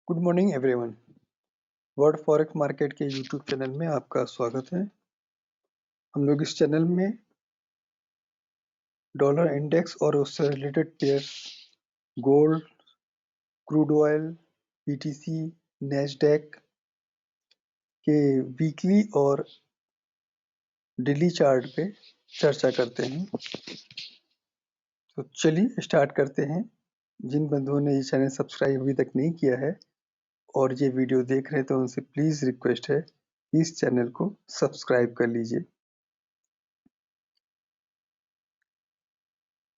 Good morning everyone. World forex market के YouTube channel में आपका स्वागत है। हम लोग इस चैनल में डॉलर इंडेक्स और उससे related pairs, gold, crude oil, BTC, Nasdaq के वीकली और डेली चार्ट पे चर्चा करते हैं। तो चलिए स्टार्ट करते हैं। जिन बंधुओं ने ये चैनल सब्सक्राइब अभी तक नहीं किया है और ये वीडियो देख रहे हैं तो उनसे प्लीज रिक्वेस्ट है कि इस चैनल को सब्सक्राइब कर लीजिए।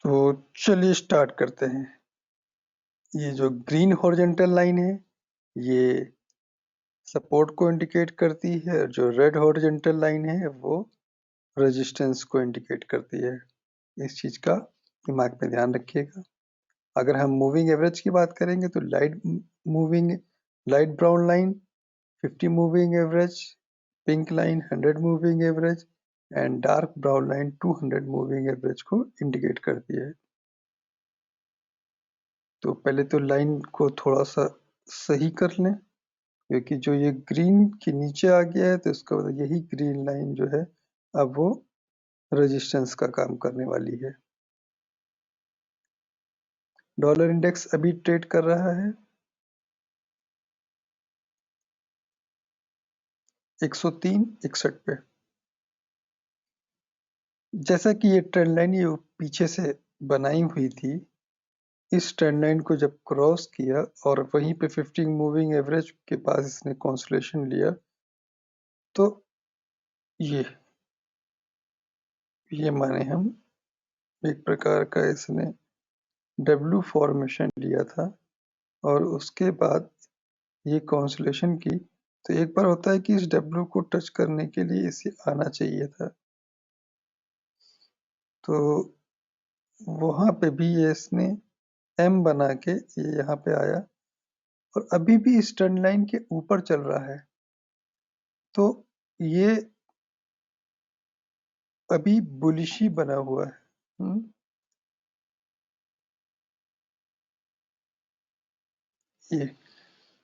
तो चलिए स्टार्ट करते हैं। ये जो ग्रीन हॉरिजॉन्टल लाइन है ये सपोर्ट को इंडिकेट करती है और जो रेड हॉरिजॉन्टल लाइन है वो रेजिस्टेंस को इंडिकेट करती है। इस चीज का दिमाग में ध्यान रखिएगा। अगर हम मूविंग एवरेज की बात करेंगे तो light brown line 50 moving average, pink line 100 moving average and dark brown line 200 moving average को इंडिकेट करती है। तो पहले तो लाइन को थोड़ा सा सही कर लें, क्योंकि जो ये ग्रीन के नीचे आ गया है तो इसका मतलब यही ग्रीन लाइन जो है अब वो रेजिस्टेंस का काम करने वाली है। डॉलर इंडेक्स अभी ट्रेड कर रहा है 103.61 पे। जैसा कि ये ट्रेंड लाइन ये पीछे से बनाई हुई थी, इस ट्रेंड लाइन को जब क्रॉस किया और वहीं पे 50 मूविंग एवरेज के पास इसने कंसोलिडेशन लिया तो ये माने हम एक प्रकार का इसने डब्ल्यू फॉर्मेशन लिया था और उसके बाद ये कंसोलिडेशन की। तो एक बार होता है कि इस डब्ल्यू को टच करने के लिए इसे आना चाहिए था, तो वहां पे भी ये इसने एम बना के ये यहाँ पे आया और अभी भी इस ट्रेंड लाइन के ऊपर चल रहा है। तो ये अभी बुलिशी बना हुआ है। ये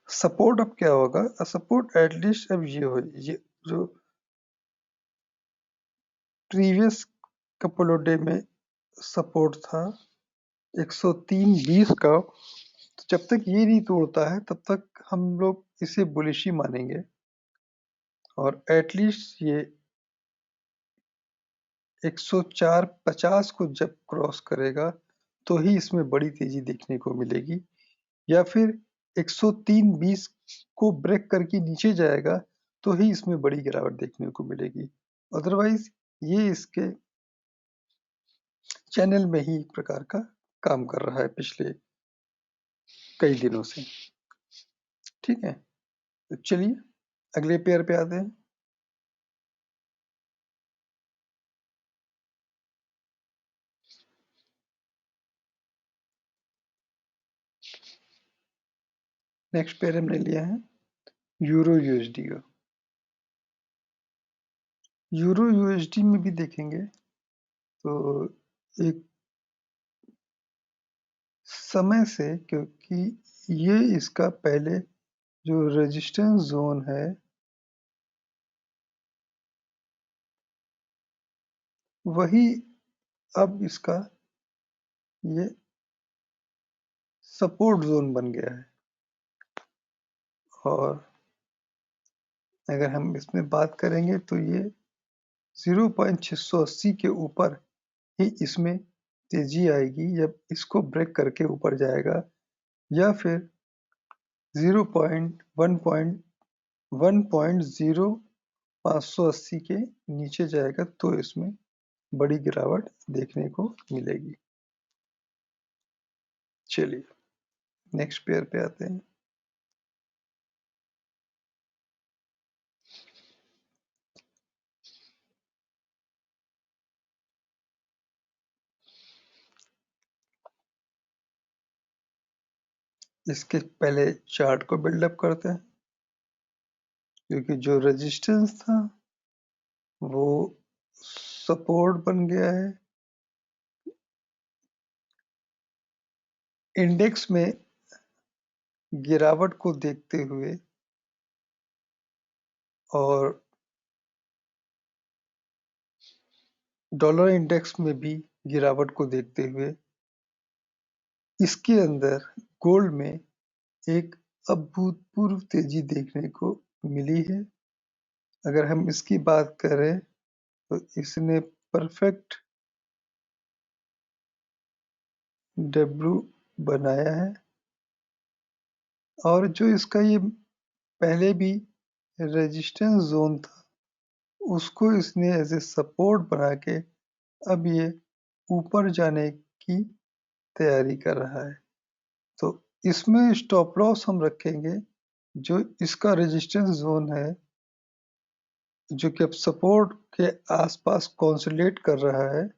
सपोर्ट अब क्या होगा? सपोर्ट एटलीस्ट अब ये जो प्रीवियस कपल ऑफ डे में सपोर्ट था 103.20 का, तो जब तक ये नहीं तोड़ता है तब तक हम लोग इसे बुलिशी मानेंगे और एटलीस्ट ये 104.50 को जब क्रॉस करेगा तो ही इसमें बड़ी तेजी देखने को मिलेगी, या फिर 103.20 को ब्रेक करके नीचे जाएगा तो ही इसमें बड़ी गिरावट देखने को मिलेगी। अदरवाइज ये इसके चैनल में ही एक प्रकार का काम कर रहा है पिछले कई दिनों से। ठीक है, तो चलिए अगले पेयर पे आते हैं। नेक्स्ट पेयर हमने लिया है यूरो यूएसडी का। यूरो यूएसडी में भी देखेंगे तो एक समय से, क्योंकि ये इसका पहले जो रेजिस्टेंस जोन है वही अब इसका ये सपोर्ट जोन बन गया है। और अगर हम इसमें बात करेंगे तो ये 0.680 के ऊपर ही इसमें तेजी आएगी जब इसको ब्रेक करके ऊपर जाएगा, या फिर 1.0580 के नीचे जाएगा तो इसमें बड़ी गिरावट देखने को मिलेगी। चलिए नेक्स्ट पेयर पे आते हैं। इसके पहले चार्ट को बिल्डअप करते हैं, क्योंकि जो रेजिस्टेंस था वो सपोर्ट बन गया है। इंडेक्स में गिरावट को देखते हुए और डॉलर इंडेक्स में भी गिरावट को देखते हुए इसके अंदर गोल्ड में एक अभूतपूर्व तेजी देखने को मिली है। अगर हम इसकी बात करें तो इसने परफेक्ट डब्ल्यू बनाया है और जो इसका ये पहले भी रेजिस्टेंस जोन था उसको इसने एज ए सपोर्ट बना के अब ये ऊपर जाने की तैयारी कर रहा है। तो इसमें स्टॉप लॉस हम रखेंगे जो इसका रेजिस्टेंस जोन है जो कि अब सपोर्ट के आसपास कॉन्सोलिडेट कर रहा है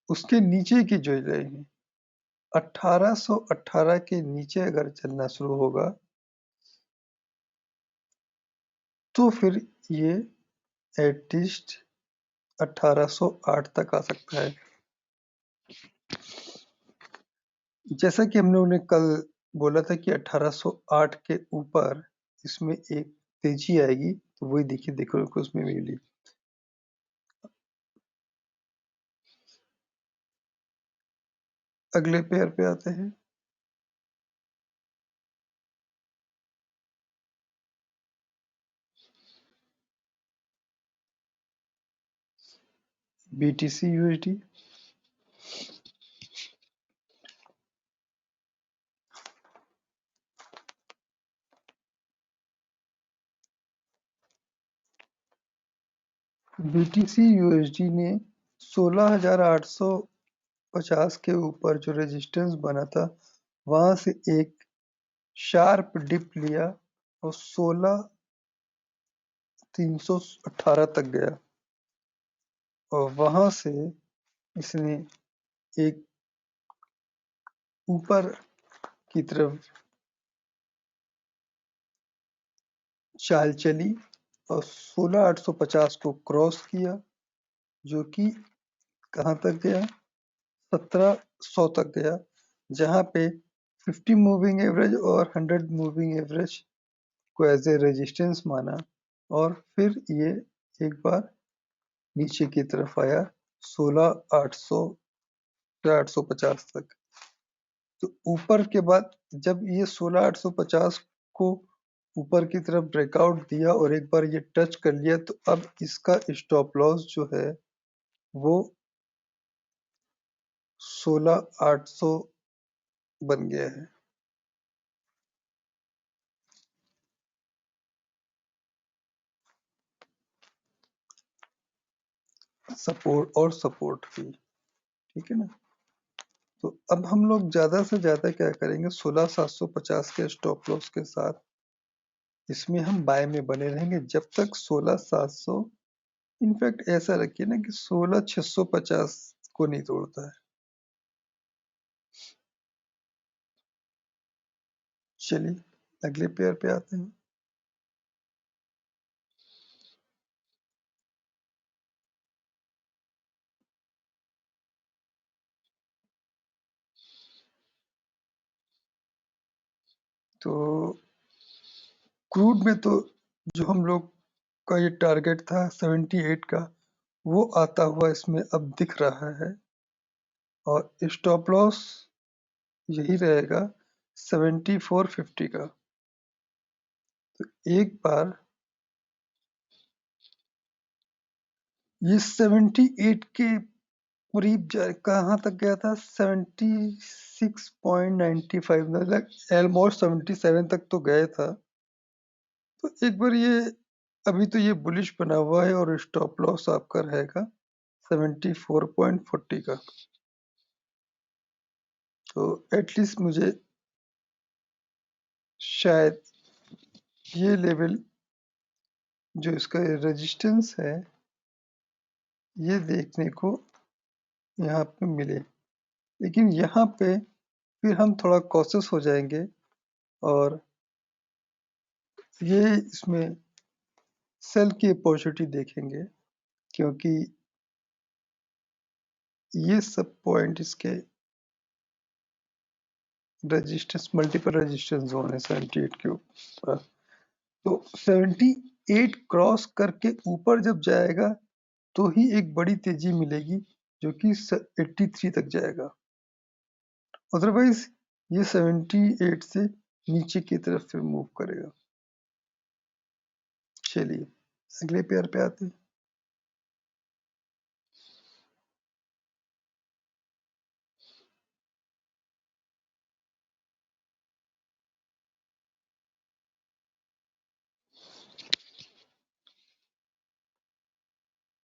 उसके नीचे की जो लाइन है 1818 के नीचे अगर चलना शुरू होगा तो फिर ये एटलीस्ट 1808 तक आ सकता है। जैसा कि हमने उन्हें कल बोला था कि 1808 के ऊपर इसमें एक तेजी आएगी तो वही देखिए देखो को उसमें मिली। अगले पेयर पे आते हैं। BTC USD। BTC USD ने 16,850 के ऊपर जो रेजिस्टेंस बना था वहां से एक शार्प डिप लिया और 16,318 तक गया और वहां से इसने एक ऊपर की तरफ चाल चली और 16,850 को क्रॉस किया जो कि कहाँ तक गया 1700 तक गया जहाँ पे 50 मूविंग एवरेज और 100 मूविंग एवरेज को एज ए रेजिस्टेंस माना और फिर ये एक बार नीचे की तरफ आया 16,800 से 850 तक। तो ऊपर के बाद जब ये 16,850 को ऊपर की तरफ ब्रेकआउट दिया और एक बार ये टच कर लिया तो अब इसका स्टॉप लॉस जो है वो 16,800 बन गया है। सपोर्ट और सपोर्ट भी ठीक है ना। तो अब हम लोग ज्यादा से ज्यादा क्या करेंगे 16,750 के स्टॉप लॉस के साथ इसमें हम बाय में बने रहेंगे जब तक 16,700 इनफैक्ट ऐसा रखिए ना कि 16,650 को नहीं तोड़ता है। चलिए अगले पेयर पे आते हैं। तो क्रूड में तो जो हम लोग का ये टारगेट था 78 का वो आता हुआ इसमें अब दिख रहा है और स्टॉप लॉस यही रहेगा 7450 का। तो एक बार ये 78 के करीब कहाँ तक गया था 76.95 मतलब ऑलमोस्ट 77 तक तो गया था। तो एक बार ये अभी तो ये बुलिश बना हुआ है और स्टॉप लॉस आपका रहेगा 74.40 का। तो एटलीस्ट मुझे शायद ये लेवल जो इसका रेजिस्टेंस है ये देखने को यहाँ पे मिले लेकिन यहाँ पे फिर हम थोड़ा कॉशियस हो जाएंगे और ये इसमें सेल की अपॉर्चुनिटी देखेंगे क्योंकि ये सब पॉइंट इसके रेजिस्टेंस मल्टीपल रेजिस्टेंस जोन है 78 के ऊपर। तो 78 क्रॉस करके ऊपर जब जाएगा तो ही एक बड़ी तेजी मिलेगी जो कि 83 तक जाएगा, अदरवाइज ये 78 से नीचे की तरफ फिर मूव करेगा। चलिए अगले पेयर पे आते हैं।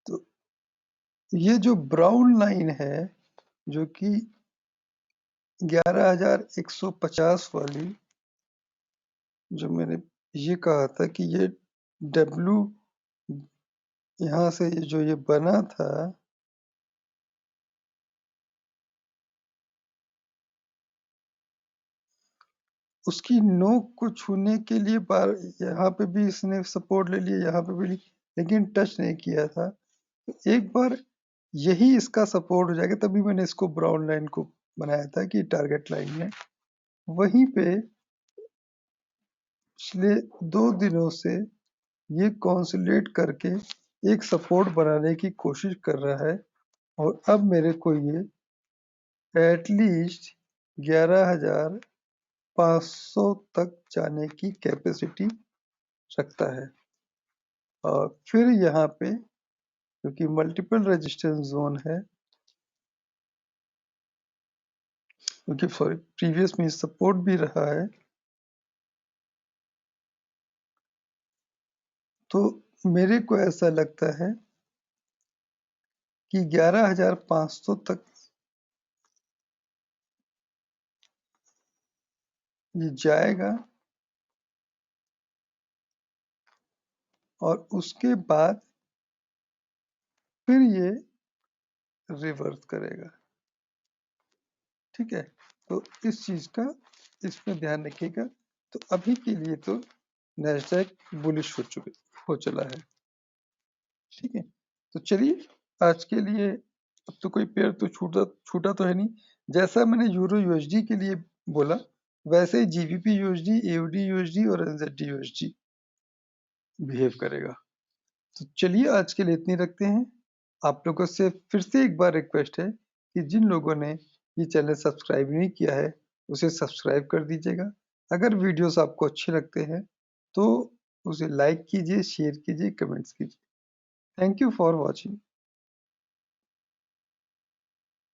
तो ये जो ब्राउन लाइन है जो कि 11,150 वाली, जो मैंने ये कहा था कि ये डब्ल्यू यहाँ से जो ये बना था, उसकी नोक को छूने के लिए बार यहाँ पे भी इसने सपोर्ट ले लिया, यहाँ पे भी लेकिन टच नहीं किया था। तो एक बार यही इसका सपोर्ट हो जाएगा, तभी मैंने इसको ब्राउन लाइन को बनाया था कि टारगेट लाइन है। वहीं पे पिछले 2 दिनों से ये कंसोलिडेट करके एक सपोर्ट बनाने की कोशिश कर रहा है और अब मेरे को ये एटलीस्ट 11,500 तक जाने की कैपेसिटी रखता है। और फिर यहाँ पे क्योंकि मल्टीपल रेजिस्टेंस जोन है, क्योंकि सॉरी प्रीवियस में सपोर्ट भी रहा है, तो मेरे को ऐसा लगता है कि 11,500 तक ये जाएगा और उसके बाद फिर ये रिवर्स करेगा। ठीक है, तो इस चीज का इसमें ध्यान रखिएगा। तो अभी के लिए तो नैस्डैक बुलिश हो चला है। ठीक है, तो चलिए आज के लिए अब तो कोई पेयर तो छूटा तो है नहीं। जैसा मैंने यूरो यूएसडी के लिए बोला वैसे ही जीबीपी यूएसडी, एओडी यूएसडी और एनजेडी यूएसडी बिहेव करेगा। तो चलिए आज के लिए इतनी रखते हैं। आप लोगों से फिर से एक बार रिक्वेस्ट है कि जिन लोगों ने ये चैनल सब्सक्राइब नहीं किया है उसे सब्सक्राइब कर दीजिएगा। अगर वीडियोस आपको अच्छे लगते हैं तो उसे लाइक कीजिए, शेयर कीजिए, कमेंट्स कीजिए। Thank you for watching.